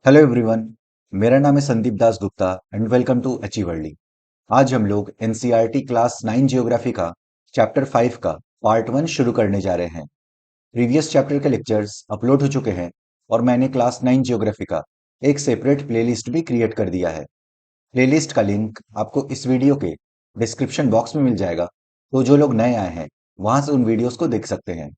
Hello everyone. मेरा नाम है Sandeep Das Gupta and welcome to अचीवर्ली। आज हम लोग एनसीईआरटी क्लास 9 जियोग्राफी का चैप्टर 5 का पार्ट 1 शुरू करने जा रहे हैं। प्रीवियस चैप्टर के लेक्चर्स अपलोड हो चुके हैं और मैंने क्लास 9 जियोग्राफी का एक सेपरेट प्लेलिस्ट भी क्रिएट कर दिया है। प्लेलिस्ट का लिंक आपको इस वीडियो के डिस्क्रिप्शन बॉक्स में मिल जाएगा, तो जो लोग नए आए हैं वहां से उन वीडियोस को देख सकते हैं।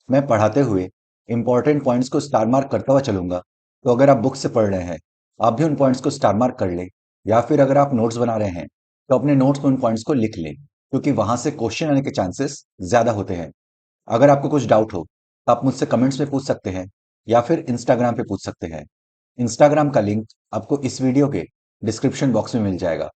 मैं पढ़ाते हुए इंपॉर्टेंट पॉइंट्स को स्टार मार्क करता हुआ चलूंगा, तो अगर आप बुक से पढ़ रहे हैं आप भी उन पॉइंट्स को स्टार मार्क कर लें, या फिर अगर आप नोट्स बना रहे हैं तो अपने नोट्स में उन पॉइंट्स को लिख लें, क्योंकि वहां से क्वेश्चन आने के चांसेस ज्यादा होते हैं। अगर आपको कुछ डाउट हो तो आप मुझसे कमेंट्स में पूछ सकते हैं या फिर इंस्टाग्राम पे पूछ सकते हैं। इंस्टाग्राम का लिंक आपको इस वीडियो के डिस्क्रिप्शन बॉक्स में मिल जाएगा।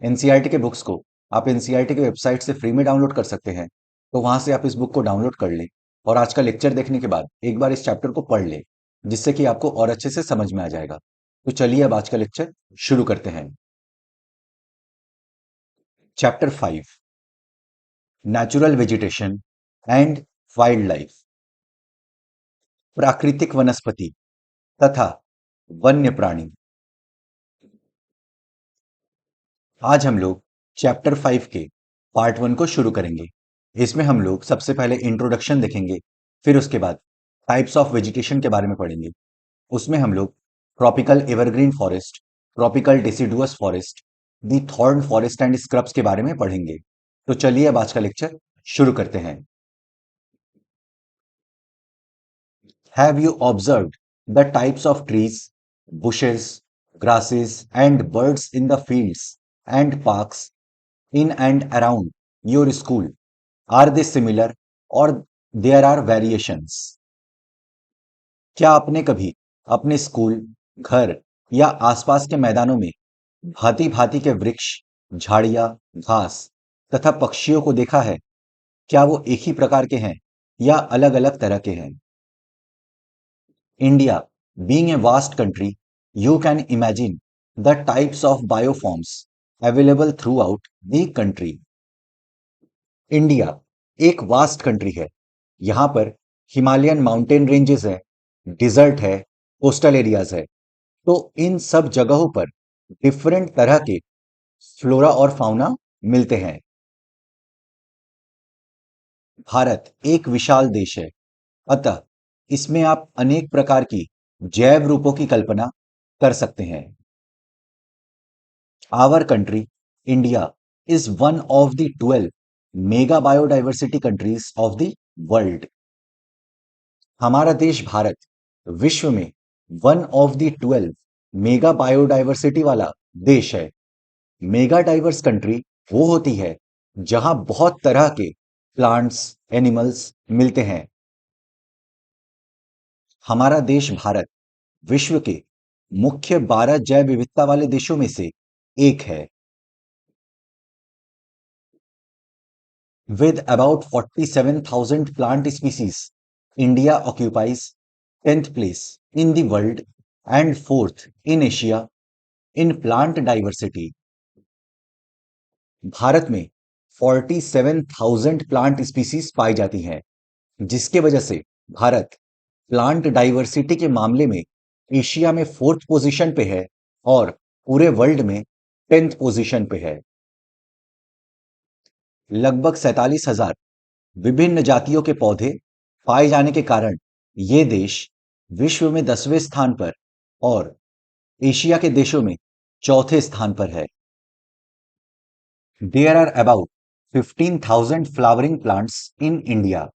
एनसीईआरटी के बुक्स को आप एनसीईआरटी की वेबसाइट से फ्री में डाउनलोड कर सकते हैं, तो वहां से आप इस बुक को डाउनलोड कर लें और आज का लेक्चर देखने के बाद एक बार इस चैप्टर को पढ़ लें, जिससे कि आपको और अच्छे से समझ में आ जाएगा। तो चलिए अब आज का लेक्चर शुरू करते हैं। Chapter 5, natural vegetation and wild life, प्राकृतिक वनस्पति तथा वन्य प्राणी। आज हम लोग चैप्टर 5 के पार्ट 1 को शुरू करेंगे। इसमें हम लोग सबसे पहले इंट्रोडक्शन देखेंगे, फिर उसके बाद टाइप्स ऑफ वेजिटेशन के बारे में पढ़ेंगे। उसमें हम लोग tropical evergreen forest, tropical deciduous forest, the thorn forest and scrubs के बारे में पढ़ेंगे। तो चलिए अब आज का लेक्चर शुरू करते हैं। Have you observed the types of trees, bushes, grasses and birds in the fields and parks in and around your school? Are they similar or there are variations? क्या आपने कभी अपने स्कूल, घर या आसपास के मैदानों में भांति भांति के वृक्ष, झाड़ियां, घास तथा पक्षियों को देखा है? क्या वो एक ही प्रकार के हैं या अलग-अलग तरह के हैं? India, being a vast country, you can imagine the types of bioforms available throughout the country. India एक वास्ट कंट्री है। यहां पर हिमालयन माउंटेन रेंजेस है, डिजर्ट है, कोस्टल एरियाज है। तो इन सब जगहों पर डिफरेंट तरह के फ्लोरा और फाउना मिलते हैं। भारत एक विशाल देश है, अतः इसमें आप अनेक प्रकार की जैव रूपों की कल्पना कर सकते हैं। Our country, India, is one of the 12 mega biodiversity countries of the world. हमारा देश भारत विश्व में one of the 12 mega biodiversity वाला देश है। मेगा डाइवर्स कंट्री वो होती है जहां बहुत तरह के प्लांट्स, एनिमल्स मिलते हैं। हमारा देश भारत विश्व के मुख्य 12 जैव विविधता वाले देशों में से एक है। With about 47,000 plant species, India occupies 10th place in the world and 4th in Asia in plant diversity. Bharat में 47,000 प्लांट स्पीसीज पाई जाती हैं, जिसके वजह से भारत प्लांट डाइवर्सिटी के मामले में एशिया में 4th पोजीशन पे है और पूरे वर्ल्ड में 10th पोजीशन पे है। लगभग 47,000 विभिन्न जातियों के पौधे पाए जाने के कारण ये देश विश्व में 10वें स्थान पर और एशिया के देशों में चौथे स्थान पर है। There are about 15,000 flowering plants in India,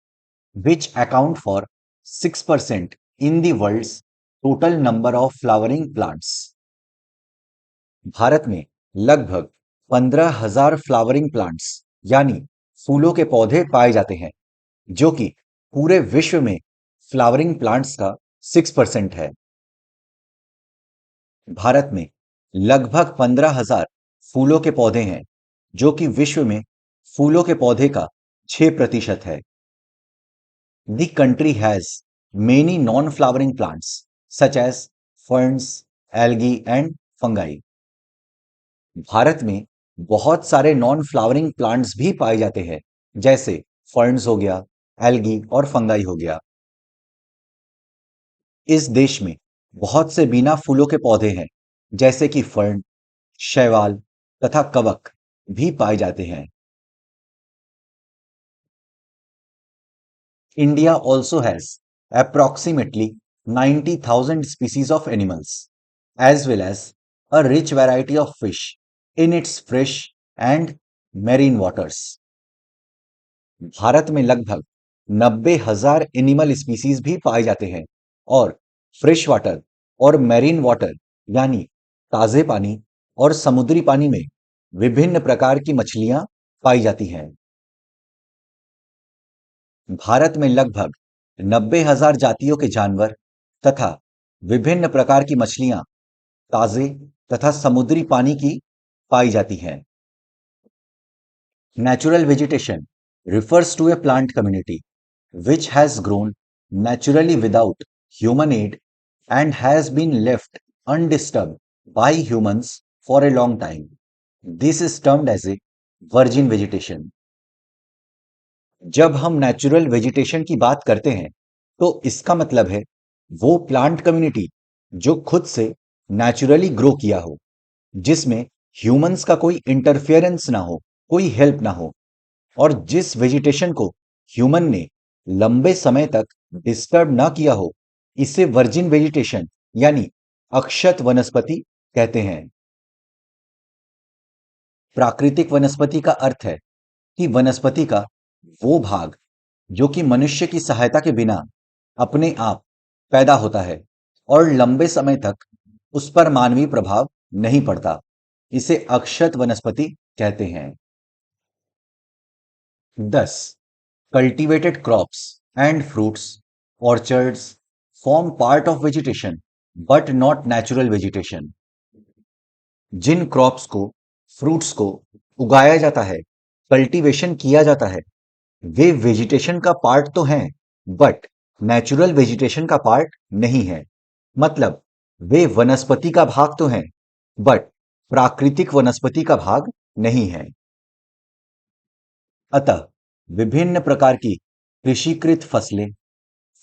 which account for 6% in the world's total number of flowering plants. Bharat में लगभग 15,000 फ्लावरिंग प्लांट्स यानी फूलों के पौधे पाए जाते हैं, जो कि पूरे विश्व में फ्लावरिंग प्लांट्स का 6% है। भारत में लगभग 15,000 फूलों के पौधे हैं, जो कि विश्व में फूलों के पौधे का 6% है। The country has many non flowering plants such as ferns, algae and fungi. Bharat में बहुत सारे नॉन फ्लावरिंग प्लांट्स भी पाए जाते हैं, जैसे फर्न्स हो गया, एल्गी और फंगाई हो गया। इस देश में बहुत से बिना फूलों के पौधे हैं, जैसे कि फर्न, शैवाल तथा कवक भी पाए जाते हैं। India also has approximately 90,000 species of animals, as well as a rich variety of fish in its fresh and marine waters. Bharat में लगभग 90,000 एनिमल स्पीसीज भी पाए जाते हैं और फ्रेश वाटर और मैरीन वाटर यानी ताजे पानी और समुद्री पानी में विभिन्न प्रकार की मछलियां पाई जाती हैं। भारत में लगभग 90,000 जातियों के जानवर तथा विभिन्न प्रकार की मछलियां ताजे तथा समुद्री पानी की पाई जाती हैं। Natural vegetation refers to a plant community which has grown naturally without human aid and has been left undisturbed by humans for a long time. This is termed as a virgin vegetation. जब हम natural vegetation की बात करते हैं तो इसका मतलब है वो प्लांट कम्युनिटी जो खुद से नेचुरली ग्रो किया हो, जिसमें ह्यूमंस का कोई इंटरफेरेंस ना हो, कोई हेल्प ना हो, और जिस वेजिटेशन को ह्यूमन ने लंबे समय तक डिस्टर्ब ना किया हो, इसे वर्जिन वेजिटेशन यानी अक्षत वनस्पति कहते हैं। प्राकृतिक वनस्पति का अर्थ है कि वनस्पति का वो भाग जो कि मनुष्य की सहायता के बिना अपने आप पैदा होता है और लंबे समय तक उस पर मानवीय प्रभाव नहीं पड़ता, इसे अक्षत वनस्पति कहते हैं। 10. Cultivated crops and fruits, orchards form part of vegetation but not natural vegetation. जिन क्रॉप्स को, फ्रूट्स को उगाया जाता है, कल्टीवेशन किया जाता है, वे वेजिटेशन का पार्ट तो हैं, बट नेचुरल वेजिटेशन का पार्ट नहीं है। मतलब वे वनस्पति का भाग तो हैं, बट प्राकृतिक वनस्पति का भाग नहीं है। अतः विभिन्न प्रकार की कृषिकृत फसलें,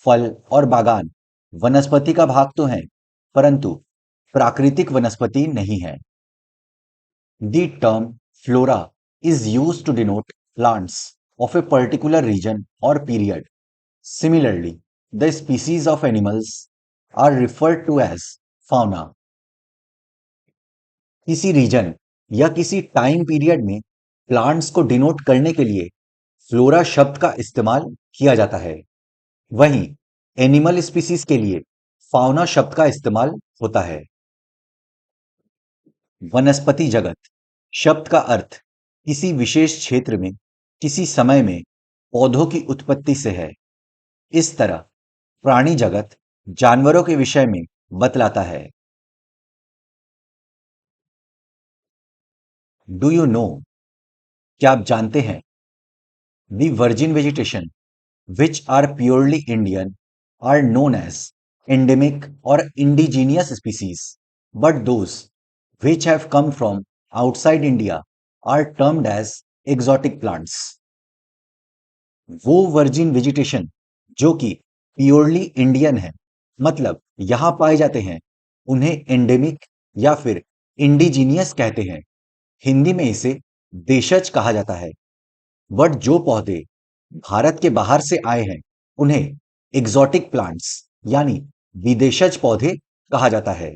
फल और बागान वनस्पति का भाग तो हैं, परंतु प्राकृतिक वनस्पति नहीं है। The term flora is used to denote plants of a particular region or period. Similarly, the species of animals are referred to as fauna. किसी रीजन या किसी टाइम पीरियड में प्लांट्स को डिनोट करने के लिए फ्लोरा शब्द का इस्तेमाल किया जाता है, वहीं एनिमल स्पीसीज के लिए फाउना शब्द का इस्तेमाल होता है। वनस्पति जगत शब्द का अर्थ किसी विशेष क्षेत्र में किसी समय में पौधों की उत्पत्ति से है। इस तरह प्राणी जगत जानवरों के विषय में बतलाता है। डू यू नो, क्या आप जानते हैं? The virgin vegetation which are purely Indian are known as endemic or indigenous species, but those which have come from outside India are termed as exotic plants. वो वर्जिन वेजिटेशन जो कि purely Indian है, मतलब यहां पाए जाते हैं, उन्हें एंडेमिक या फिर इंडिजीनियस कहते हैं। हिंदी में इसे देशज कहा जाता है। बट जो पौधे भारत के बाहर से आए हैं, उन्हें एग्जॉटिक प्लांट्स यानी विदेशज पौधे कहा जाता है।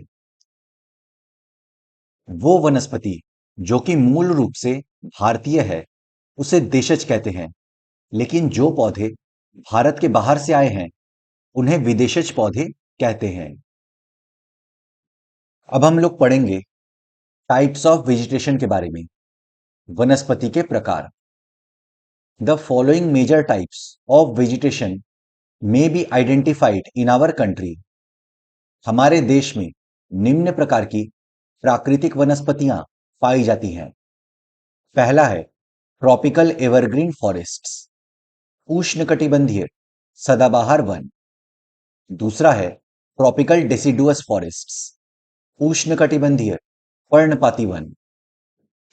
वो वनस्पति जो कि मूल रूप से भारतीय है, उसे देशज कहते हैं, लेकिन जो पौधे भारत के बाहर से आए हैं, उन्हें विदेशज पौधे कहते हैं। अब हम लोग पढ़ेंगे टाइप्स ऑफ वेजिटेशन के बारे में। वनस्पति के प्रकार। The following major types of vegetation may be identified in our country. हमारे देश में निम्न प्रकार की प्राकृतिक वनस्पतियां पाई जाती हैं। पहला है ट्रॉपिकल एवरग्रीन फॉरेस्ट्स, उष्णकटिबंधीय सदाबहार वन। दूसरा है ट्रॉपिकल डेसिडुअस फॉरेस्ट्स, उष्णकटिबंधीय पर्णपाती वन।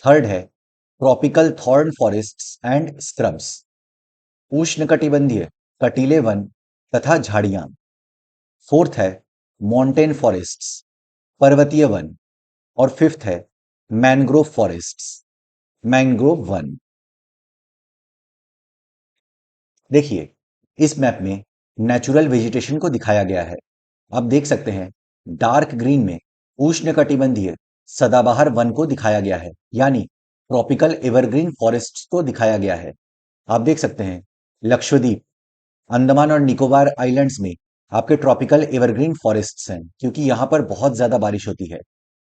थर्ड है tropical thorn forests and scrubs, उष्णकटिबंधीय कटीले वन तथा झाड़ियां। फोर्थ है माउंटेन फॉरेस्ट्स, पर्वतीय वन। और फिफ्थ है मैंग्रोव फॉरेस्ट्स, मैंग्रोव वन। देखिए, इस मैप में नेचुरल वेजिटेशन को दिखाया गया है। आप देख सकते हैं डार्क ग्रीन में उष्णकटिबंधीय सदाबहार वन को दिखाया गया है, यानी ट्रॉपिकल एवरग्रीन फॉरेस्ट्स को दिखाया गया है। आप देख सकते हैं लक्षद्वीप, अंडमान और निकोबार आइलैंड्स में आपके ट्रॉपिकल एवरग्रीन फॉरेस्ट्स हैं, क्योंकि यहाँ पर बहुत ज्यादा बारिश होती है।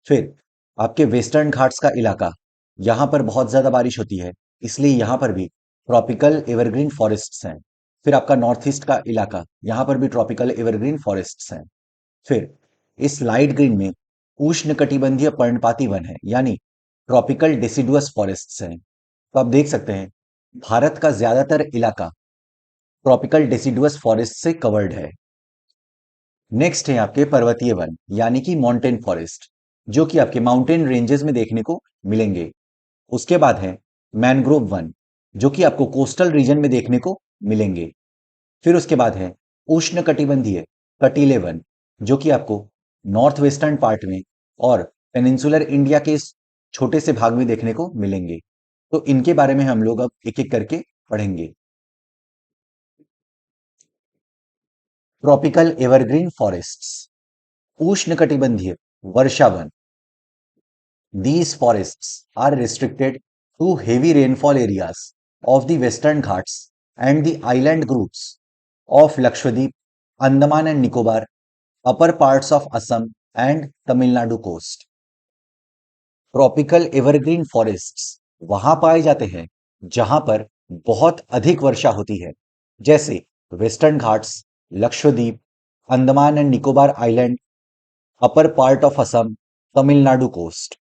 फिर आपके वेस्टर्न घाट्स का इलाका, यहाँ पर बहुत ज्यादा बारिश होती है, इसलिए यहाँ पर भी ट्रॉपिकल एवरग्रीन फॉरेस्ट्स हैं। फिर आपका नॉर्थ ईस्ट का इलाका, यहाँ पर भी ट्रॉपिकल एवरग्रीन फॉरेस्ट्स हैं। फिर इस लाइट ग्रीन में उष्णकटिबंधीय पर्णपाती वन है, यानी ट्रॉपिकल डेसिडुअस फॉरेस्ट्स हैं। तो आप देख सकते हैं भारत का ज्यादातर इलाका ट्रॉपिकल डेसिडुअस फॉरेस्ट से कवर्ड है। नेक्स्ट है आपके पर्वतीय वन, यानी कि माउंटेन फॉरेस्ट, जो कि आपके माउंटेन रेंजेस में देखने को मिलेंगे। उसके बाद है मैनग्रोव वन, जो कि आपको कोस्टल रीजन में देखने को मिलेंगे। फिर उसके बाद है उष्णकटिबंधीय कटीले वन, जो कि आपको नॉर्थ वेस्टर्न पार्ट में और पेनिनसुलर इंडिया के इस छोटे से भाग में देखने को मिलेंगे। तो इनके बारे में हम लोग अब एक एक करके पढ़ेंगे। ट्रॉपिकल एवरग्रीन फॉरेस्ट्स, उष्णकटिबंधीय वर्षावन। These forests are restricted to heavy rainfall areas of the Western Ghats and the island groups of Lakshadweep, Andaman and Nicobar, upper parts of Assam and Tamil Nadu coast. Tropical evergreen forests वहां पाए जाते हैं जहां पर बहुत अधिक वर्षा होती है, जैसे Western Ghats, Lakshadweep, Andaman and Nicobar island, upper part of Assam, Tamil Nadu coast.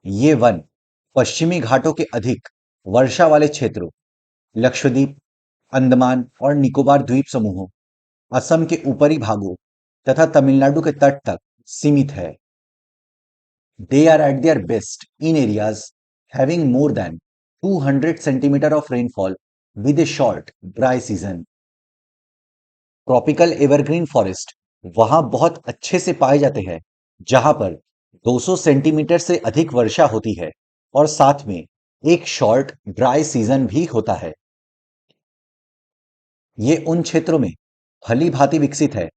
ये वन पश्चिमी घाटों के अधिक वर्षा वाले क्षेत्रों, लक्षद्वीप, अंडमान और निकोबार द्वीप समूहों, असम के ऊपरी भागों तथा तमिलनाडु के तट तक सीमित है। They are at their best in areas having more than 200 centimetre of rainfall with a short dry season. Tropical evergreen forest वहां बहुत अच्छे से पाए जाते हैं जहां पर 200 सेंटीमीटर से अधिक वर्षा होती है और साथ में एक शॉर्ट ड्राई सीजन भी होता है। ये उन क्षेत्रों में भली भांति विकसित है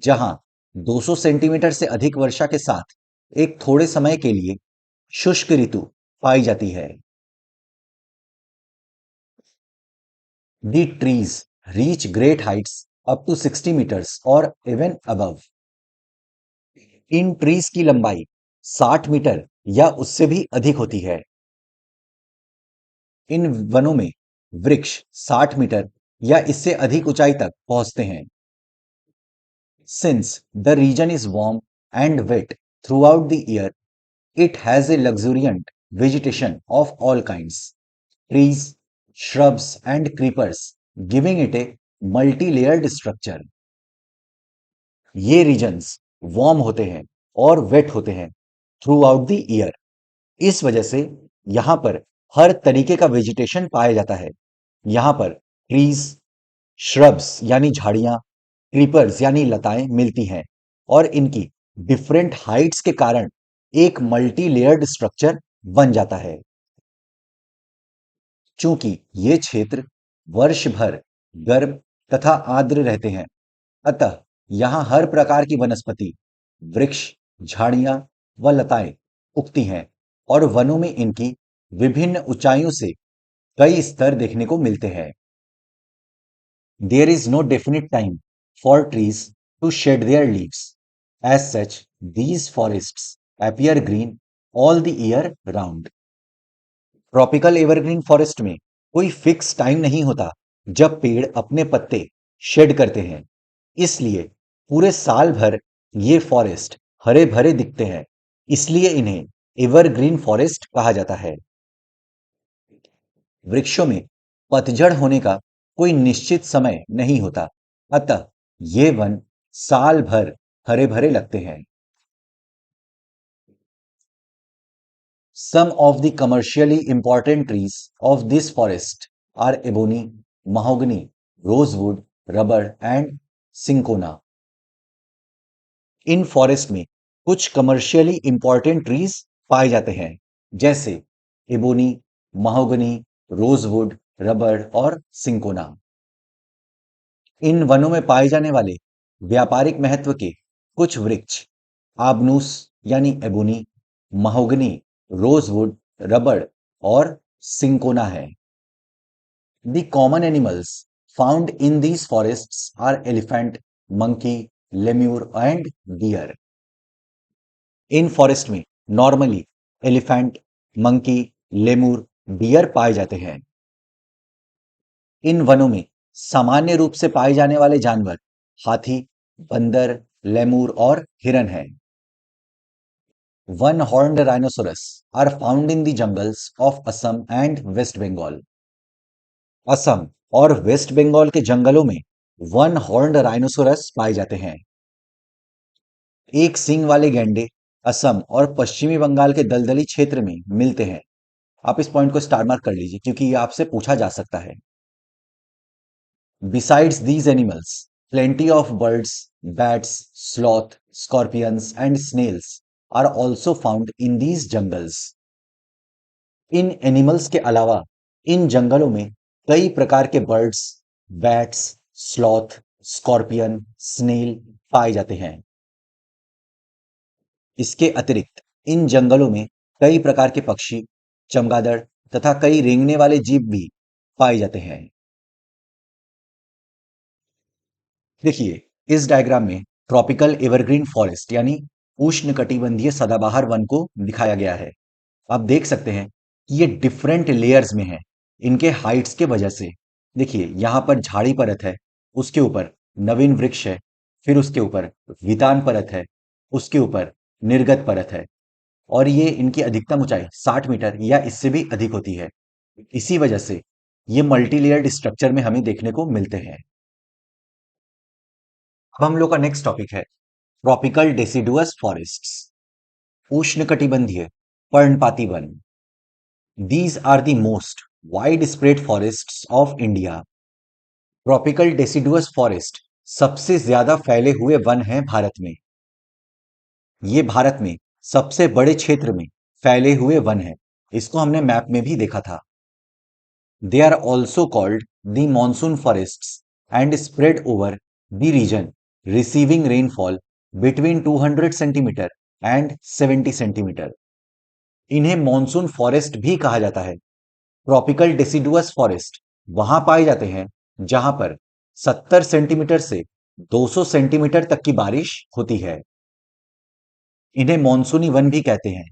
जहां 200 सेंटीमीटर से अधिक वर्षा के साथ एक थोड़े समय के लिए शुष्क ऋतु पाई जाती है। The trees reach great heights up to 60 metres और इवन अबव। इन ट्रीज की लंबाई 60 मीटर या उससे भी अधिक होती है। इन वनों में वृक्ष 60 मीटर या इससे अधिक ऊंचाई तक पहुंचते हैं। Since the region is warm and wet throughout the year, it has a luxuriant vegetation of all kinds, trees, shrubs and creepers, giving it a multi-layered structure. ये रीजन्स वार्म होते हैं और वेट होते हैं through out the year. इस वजह से यहां पर हर तरीके का वेजिटेशन पाया जाता है। यहां पर ट्रीज, श्रब्स यानी झाड़ियां, क्रीपर्स यानी लताएं मिलती हैं और इनकी डिफरेंट हाइट्स के कारण एक मल्टी लेयर्ड स्ट्रक्चर बन जाता है। चूंकि ये क्षेत्र वर्ष भर गर्म तथा आर्द्र रहते हैं, अतः यहां हर प्रकार की वनस्पति, वृक्ष, झाड़ियां व लताएं उगती हैं और वनों में इनकी विभिन्न ऊंचाइयों से कई स्तर देखने को मिलते हैं। There is no definite time for trees to shed their leaves, as such these forests appear green all the year round. Tropical evergreen forest में कोई फिक्स टाइम नहीं होता जब पेड़ अपने पत्ते शेड करते हैं, इसलिए पूरे साल भर ये फॉरेस्ट हरे भरे दिखते हैं, इसलिए इन्हें एवरग्रीन फॉरेस्ट कहा जाता है। वृक्षों में पतझड़ होने का कोई निश्चित समय नहीं होता, अतः ये वन साल भर हरे भरे लगते हैं। Some of the commercially important trees of this forest are ebony, mahogany, rosewood, rubber, and cinchona. In forest में कुछ कमर्शियली इंपॉर्टेंट ट्रीज पाए जाते हैं, जैसे एबोनी, महोगनी, रोजवुड, रबर और सिंकोना। इन वनों में पाए जाने वाले व्यापारिक महत्व के कुछ वृक्ष आबनूस यानी एबोनी, महोगनी, रोजवुड, रबर और सिंकोना है। The common animals found in these forests are elephant, monkey, lemur and deer. इन फॉरेस्ट में normally elephant, monkey, lemur, deer पाए जाते हैं। इन वनों में सामान्य रूप से पाए जाने वाले जानवर हाथी, बंदर, लेमूर और हिरन हैं। One horned rhinoceros are found in the jungles of Assam and West Bengal. Assam और वेस्ट बंगाल के जंगलों में वन हॉर्न्ड राइनोसोरस पाए जाते हैं। एक सींग वाले गैंडे असम और पश्चिमी बंगाल के दलदली क्षेत्र में मिलते हैं। आप इस पॉइंट को स्टार मार्क कर लीजिए क्योंकि ये आपसे पूछा जा सकता है। Besides these animals plenty of birds, bats, sloth, scorpions and snails are also found in these jungles. इन एनिमल्स के अलावा इन जंगलों में कई प्रकार के birds, bats, sloth, scorpion, snail पाए जाते हैं। इसके अतिरिक्त इन जंगलों में कई प्रकार के पक्षी, चमगादड़ तथा कई रेंगने वाले जीव भी पाए जाते हैं। देखिए, इस डायग्राम में ट्रॉपिकल एवरग्रीन फॉरेस्ट यानी उष्णकटिबंधीय सदाबहार वन को दिखाया गया है। आप देख सकते हैं कि ये डिफरेंट लेयर्स में है इनके हाइट्स के वजह से। देखिए, यहाँ पर झाड़ी परत है, उसके ऊपर नवीन वृक्ष है, फिर उसके ऊपर वितान परत है, उसके ऊपर निर्गत परत है और ये इनकी अधिकतम ऊंचाई 60 मीटर या इससे भी अधिक होती है। इसी वजह से ये मल्टीलेयर्ड स्ट्रक्चर में हमें देखने को मिलते हैं। अब हम लोग का नेक्स्ट टॉपिक है ट्रॉपिकल डेसिडुअस फॉरेस्ट्स, उष्णकटिबंधीय पर्णपाती वन। These are the most wide spread forests of India. Tropical deciduous forest सबसे ज्यादा फैले हुए वन हैं भारत में। ये भारत में सबसे बड़े क्षेत्र में फैले हुए वन हैं। इसको हमने मैप में भी देखा था। They are also called the monsoon forests and spread over the region, receiving rainfall between 200 centimetre and 70 centimetre. इन्हें मॉनसून फॉरेस्ट भी कहा जाता है। ट्रॉपिकल डेसिडुअस फॉरेस्ट वहां पाए जाते हैं जहां पर 70 सेंटीमीटर से 200 सेंटीमीटर तक की बारिश होती है। इन्हें मॉनसूनी वन भी कहते हैं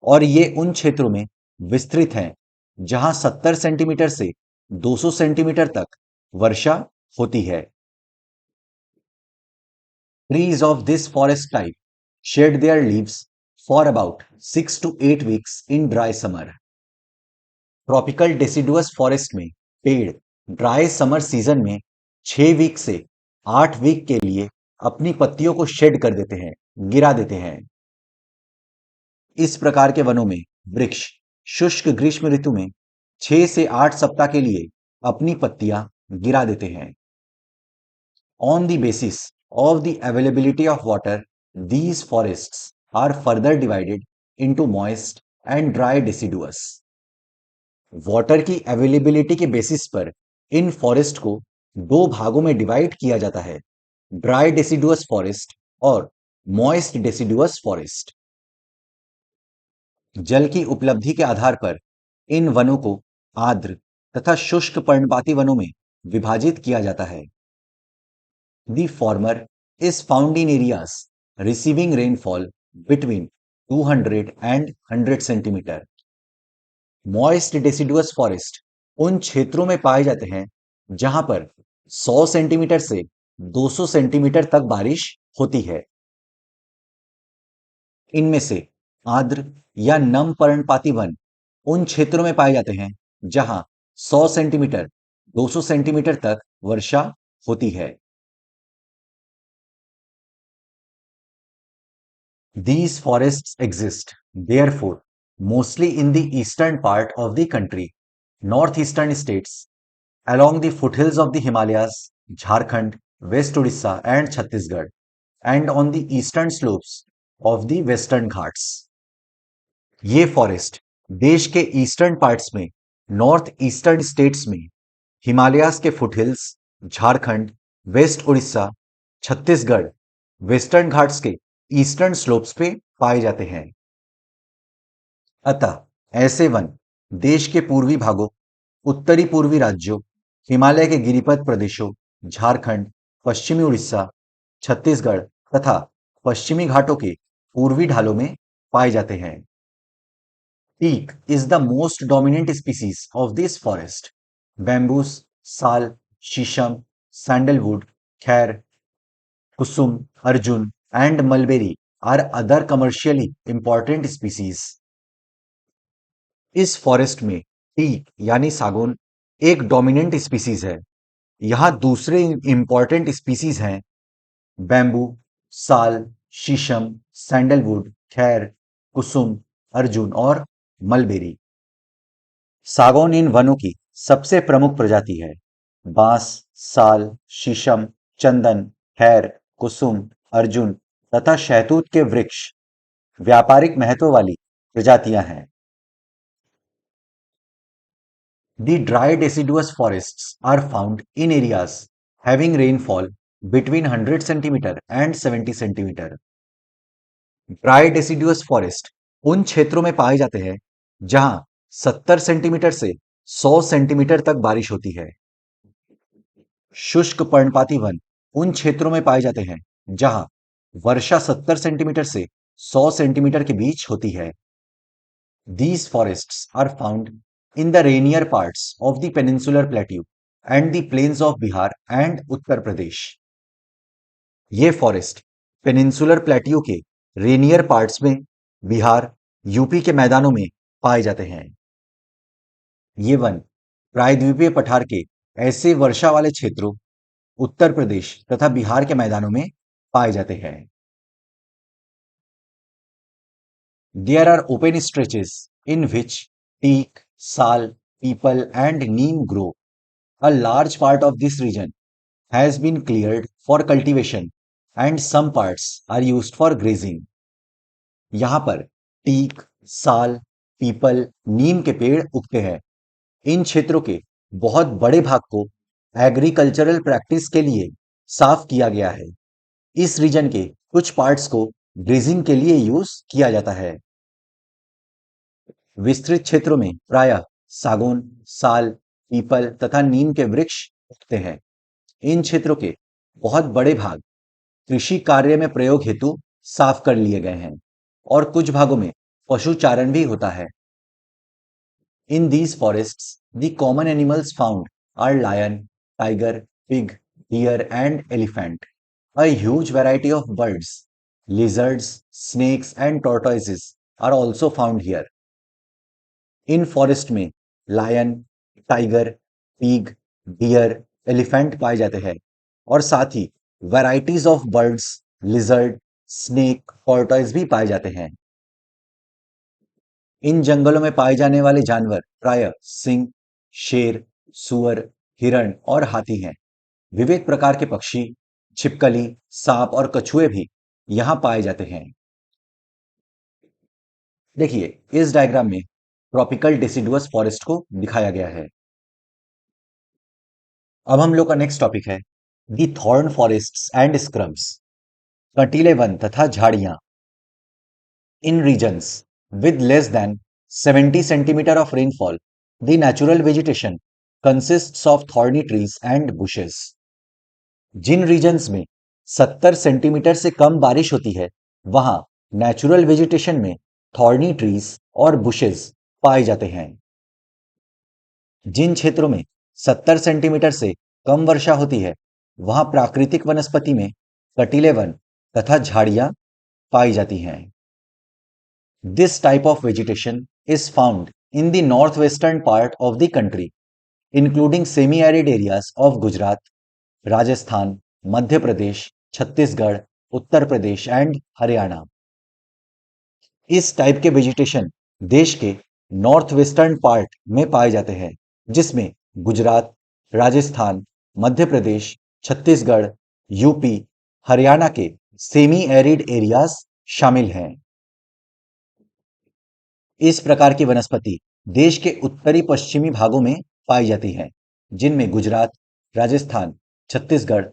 और ये उन क्षेत्रों में विस्तृत हैं जहां 70 सेंटीमीटर से 200 सेंटीमीटर तक वर्षा होती है। Trees of this forest type shed their leaves for about 6 to 8 weeks in dry summer. Tropical deciduous forest में पेड़ ड्राई समर सीजन में 6 वीक से 8 वीक के लिए अपनी पत्तियों को शेड कर देते हैं, गिरा देते हैं। इस प्रकार के वनों में वृक्ष शुष्क ग्रीष्म ऋतु में 6 से 8 सप्ताह के लिए अपनी पत्तियां गिरा देते हैं। On the basis of the availability of water, these forests are further divided into moist and dry deciduous. Water की अवेलेबिलिटी के बेसिस पर इन फॉरेस्ट को दो भागों में डिवाइड किया जाता है, ड्राई डेसिडुअस फॉरेस्ट और मॉइस्ट डेसिडुअस फॉरेस्ट। जल की उपलब्धि के आधार पर इन वनों को आर्द्र तथा शुष्क पर्णपाती वनों में विभाजित किया जाता है। The former is found in areas receiving rainfall between 200 and 100 centimetre. Moist deciduous forest उन क्षेत्रों में पाए जाते हैं जहां पर 100 सेंटीमीटर से 200 सेंटीमीटर तक बारिश होती है। इनमें से आर्द्र या नम पर्णपाती वन उन क्षेत्रों में पाए जाते हैं जहां 100 सेंटीमीटर 200 सेंटीमीटर तक वर्षा होती है। These forests exist, therefore, mostly in the eastern part of the country, northeastern states, along the foothills of the Himalayas, Jharkhand, West Odisha, and Chhattisgarh, and on the eastern slopes of the western Ghats. ये forest देश के eastern parts में, north eastern states में, Himalayas के foothills, Jharkhand, west Orissa, Chhattisgarh, Western Ghats के eastern slopes पे पाए जाते हैं। अतः ऐसे वन देश के पूर्वी भागों, उत्तरी पूर्वी राज्यों, हिमालय के गिरिपथ प्रदेशों, झारखंड, पश्चिमी उड़ीसा, छत्तीसगढ़ तथा पश्चिमी घाटों के पूर्वी ढालों में पाए जाते हैं। Teak is the most dominant species of this forest. Bamboos, sal, shisham, sandalwood, khair, kusum, arjun, and mulberry are other commercially important species. इस फॉरेस्ट में टीक यानी सागौन एक डोमिनेंट स्पीसीज है। यहां दूसरे इंपॉर्टेंट स्पीसीज हैं बैम्बू, साल, शीशम, सैंडलवुड, खैर, कुसुम, अर्जुन और मलबेरी। सागौन इन वनों की सबसे प्रमुख प्रजाति है। बांस, साल, शीशम, चंदन, खैर, कुसुम, अर्जुन तथा शहतूत के वृक्ष व्यापारिक महत्व वाली प्रजातियां हैं। The dry deciduous forests are found in areas having rainfall between 100 cm and 70 cm. Dry deciduous forest उन क्षेत्रों में पाए जाते हैं जहां 70 सेंटीमीटर से 100 सेंटीमीटर तक बारिश होती है। शुष्क पर्णपाती वन उन क्षेत्रों में पाए जाते हैं जहां वर्षा 70 सेंटीमीटर से 100 सेंटीमीटर के बीच होती है। These forests are found in the rainier parts of the peninsular plateau and the plains of Bihar and Uttar Pradesh. ये फॉरेस्ट पेनिनसुलर प्लेटियो के रेनियर पार्ट्स में, बिहार, यूपी के मैदानों में पाए जाते हैं। ये वन प्रायद्वीपीय पठार के ऐसे वर्षा वाले क्षेत्रों, उत्तर प्रदेश तथा बिहार के मैदानों में पाए जाते हैं। There are open stretches in which teak, sal, peepal and neem grow. A large part of this region has been cleared for cultivation and some parts are used for grazing. यहां पर टीक, साल, people, नीम के पेड़ उगते हैं। इन क्षेत्रों के बहुत बड़े भाग को एग्रीकल्चरल प्रैक्टिस के लिए साफ किया गया है। इस रीजन के कुछ पार्ट्स को ग्रेजिंग के लिए यूज किया जाता है। विस्तृत क्षेत्रों में प्रायः सागौन, साल, पीपल तथा नीम के वृक्ष उगते हैं। इन क्षेत्रों के बहुत बड़े भाग कृषि कार्य में प्रयोग हेतु साफ कर लिए गए हैं और कुछ भागों में पशुचारण भी होता है। In these forests, the common animals found are lion, tiger, pig, deer and elephant. A huge variety of birds, lizards, snakes and tortoises are also found here. इन फॉरेस्ट में lion, tiger, pig, deer, elephant पाए जाते हैं और साथ ही varieties of birds, lizard, snake, tortoise भी पाए जाते हैं। इन जंगलों में पाए जाने वाले जानवर प्रायः सिंह, शेर, सुअर, हिरण और हाथी हैं। विविध प्रकार के पक्षी, छिपकली, सांप और कछुए भी यहां पाए जाते हैं। देखिए, इस डायग्राम में ट्रॉपिकल डेसिडुअस फॉरेस्ट को दिखाया गया है। अब हम लोग का नेक्स्ट टॉपिक है the thorn forests and scrubs, कंटीले वन तथा झाड़ियां। In regions with less than 70 centimeter of rainfall, the natural vegetation consists of thorny trees and bushes. जिन रीजन्स में 70 सेंटीमीटर से कम बारिश होती है, वहां नेचुरल वेजिटेशन में थॉर्नी ट्रीज और बुशेस पाए जाते हैं। जिन क्षेत्रों में 70 सेंटीमीटर से कम वर्षा होती है, वहां प्राकृतिक वनस्पति में कटीले वन तथा झाड़ियां पाई जाती हैं। This type of vegetation is found in the northwestern part of the country, including semi-arid areas of Gujarat, Rajasthan, Madhya Pradesh, Chhattisgarh, Uttar Pradesh and Haryana. इस टाइप के वेजिटेशन देश के नॉर्थ वेस्टर्न पार्ट में पाए जाते हैं, जिसमें गुजरात, राजस्थान, मध्य प्रदेश, छत्तीसगढ़, यूपी, हरियाणा के सेमी एरिड एरियाज शामिल हैं। इस प्रकार की वनस्पति देश के उत्तरी पश्चिमी भागों में पाई जाती है, जिनमें गुजरात, राजस्थान, छत्तीसगढ़,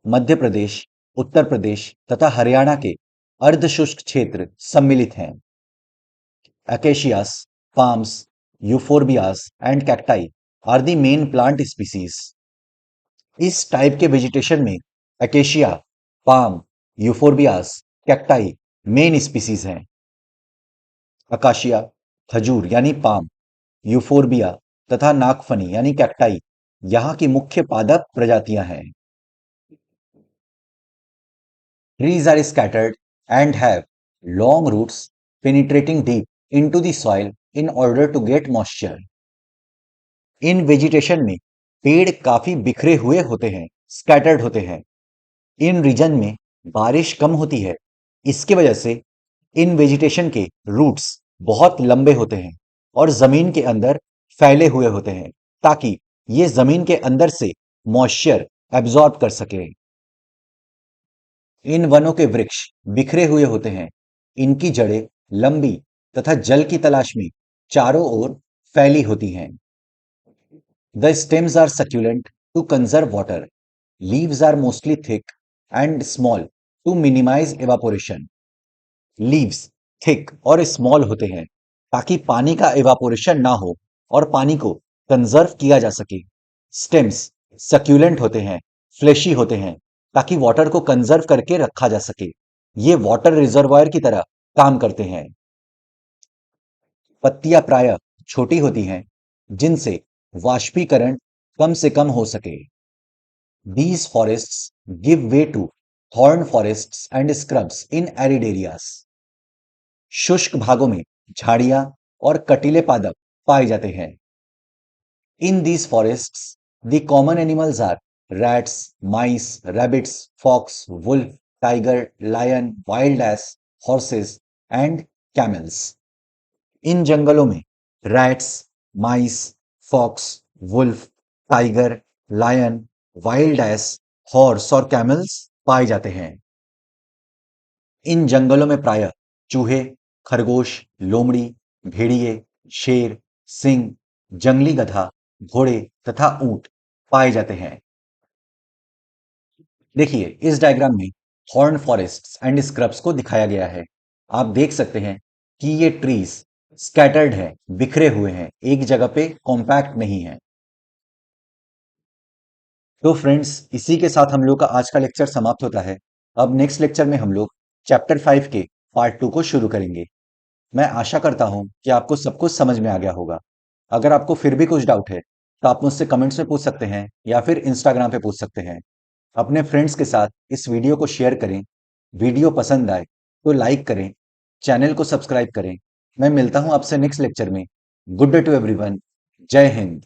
मध्य प्रदेश, उत्तर प्रदेश तथा हरियाणा के अर्धशुष्क क्षेत्र सम्मिलित हैं। Acacias, palms, euphorbias, and cacti are the main plant species. इस टाइप के वेजिटेशन में acacia, palm, euphorbias, cacti main species हैं। अकाशिया, खजूर यानी पाम, यूफोरबिया तथा नागफनी यानी कैक्टाई यहाँ की मुख्य पादप प्रजातियां हैं। Trees are scattered and have long roots penetrating deep into the soil in order to get moisture. In vegetation में पेड़ काफी बिखरे हुए होते हैं, स्कैटर्ड होते हैं। इन रीजन में बारिश कम होती है। इसकी वजह से इन वेजिटेशन के रूट्स बहुत लंबे होते हैं और जमीन के अंदर फैले हुए होते हैं, ताकि ये जमीन के अंदर से मॉइस्चर एब्जॉर्ब कर सके। इन वनों के वृक्ष बिखरे हुए होते हैं। इनकी जड़ें लंबी तथा जल की तलाश में चारों ओर फैली होती हैं। The stems are succulent to conserve water. Leaves are mostly thick and small to minimize evaporation. Leaves thick और small होते हैं ताकि पानी का evaporation ना हो और पानी को कंजर्व किया जा सके। Stems succulent होते हैं, fleshy होते हैं ताकि वाटर को कंजर्व करके रखा जा सके। ये वाटर रिजर्वायर की तरह काम करते हैं। पत्तियां प्रायः छोटी होती हैं, जिनसे वाष्पीकरण कम से कम हो सके। These forests give way to thorn forests and scrubs in arid areas. शुष्क भागों में झाड़ियां और कटीले पादप पाए जाते हैं। In these forests, the common animals are rats, mice, rabbits, fox, wolf, tiger, lion, wild ass, horses and camels. इन जंगलों में rats, mice, fox, wolf, tiger, lion, wild ass, horse और कैमल्स पाए जाते हैं। इन जंगलों में प्रायः चूहे, खरगोश, लोमड़ी, भेड़िए, शेर, सिंह, जंगली गधा, घोड़े तथा ऊंट पाए जाते हैं। देखिए, इस डायग्राम में हॉर्न फॉरेस्ट्स एंड स्क्रब्स को दिखाया गया है। आप देख सकते हैं कि ये ट्रीज स्कैटर्ड हैं, बिखरे हुए हैं, एक जगह पे कॉम्पैक्ट नहीं है। तो फ्रेंड्स, इसी के साथ हम लोग का आज का लेक्चर समाप्त होता है। अब नेक्स्ट लेक्चर में हम लोग चैप्टर 5 के पार्ट 2 को शुरू करेंगे। मैं आशा करता हूं कि आपको सब कुछ समझ में आ गया होगा। अगर आपको फिर भी कुछ डाउट है तो आप मुझसे कमेंट्स में पूछ सकते हैं या फिर इंस्टाग्राम पे पूछ सकते हैं। अपने फ्रेंड्स के साथ इस वीडियो को शेयर करें। वीडियो पसंद आए तो लाइक करें, चैनल को सब्सक्राइब करें। मैं मिलता हूं आपसे नेक्स्ट लेक्चर में। Good day to everyone. जय हिंद।